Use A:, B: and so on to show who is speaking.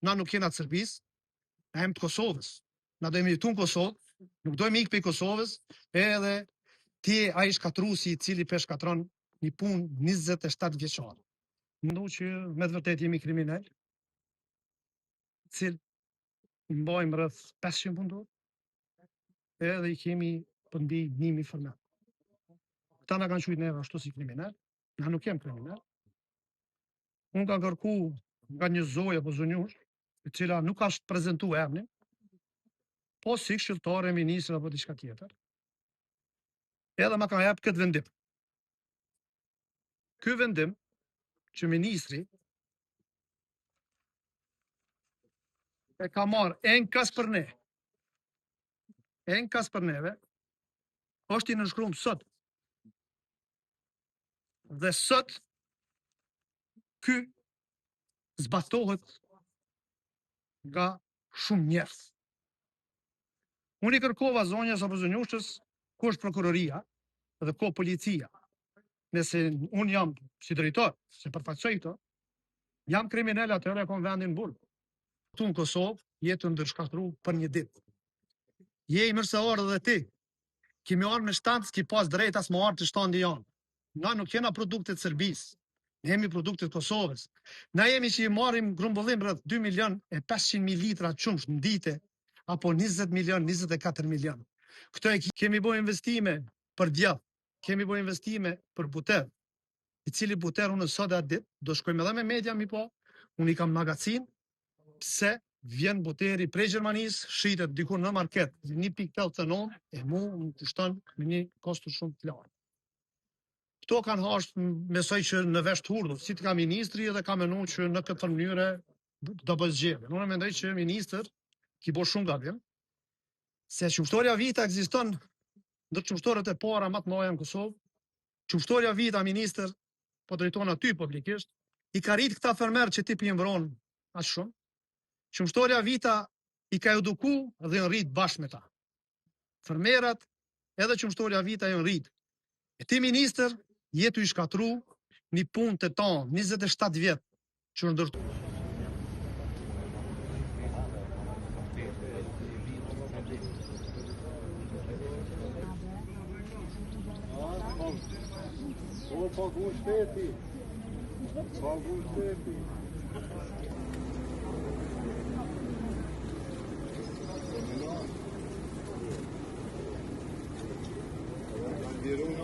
A: na nuk jena të Serbisë, na jemi të Kosovës. Na dojmë jetu në Kosovë, nuk dojmë ikë për Kosovës, edhe ti ai shkatruesi i cili pe shkatron një punë 27 vjeçare. Mendoj që me të vërtetë jemi kriminal, cilë mbajmë rreth 500 punëtor, edhe i kemi për mbi 1000 fërmet. Këta na kanë qujtë neve ashtu si kriminal, na nuk jem kriminal. Unë kanë kërku nga një zoj apo zonjush, e cila nuk ashtë prezentu emnin, po si këshilltare, ministër apo diçka tjetër. Edhe ma ka jep këtë vendim. Ky vendim që ministri e ka marrë enkas për ne, enkas për neve, është i nënshkruar sot. Dhe sot ky zbatohet nga shumë njerëz. Unë i kërkova zonjës apo zonjushës ku është prokuroria dhe ku policia. Nëse unë jam si drejtor, se përfaqësoj këto, jam kriminal atëherë e kam vendin në burg. Tu në Kosovë jetë ndërshkatru për një ditë. Je i mërseor edhe ti. Kemi arë me shtancë, ki pas drejt as më arë të shtandi janë. Na nuk jena produktet Serbisë, ne jemi produktet Kosovës. Na jemi që i marim grumbullim rreth 2.500.000 litra qumsh në dite, apo 20 milion, 24 milion. Këto e kemi bo investime për djath, kemi bo investime për buter, i cili buter unë sot e atë dit, do shkojmë edhe me media mi po, unë i kam magazin, pse vjen buteri prej Gjermanisë, shitet dikur në market, 1.89, e mu më kushton me një kostu shumë të lartë. Këto kanë hashtë, mesoj që në vesh të hurdu, si të ka ministri edhe ka menu që në këtë mënyre do bëzgjeve. Unë mendoj që minister ki bo shumë gabim, se qumshtoria vita ekziston ndër qumshtorët e para më të mëdha në Kosovë. Qumshtoria vita minister, po drejton aty publikisht, i ka rrit këta fermer që ti pëjëmbron aq shumë. Qumshtoria vita i ka eduku dhe në rrit bashkë me ta. Fermerat edhe qumshtoria vita janë rrit. E ti minister, jetu i shkatru një punë të tonë, 27 vjetë që ndërtu.
B: O, pagu shteti. Pagu shteti. Vjeru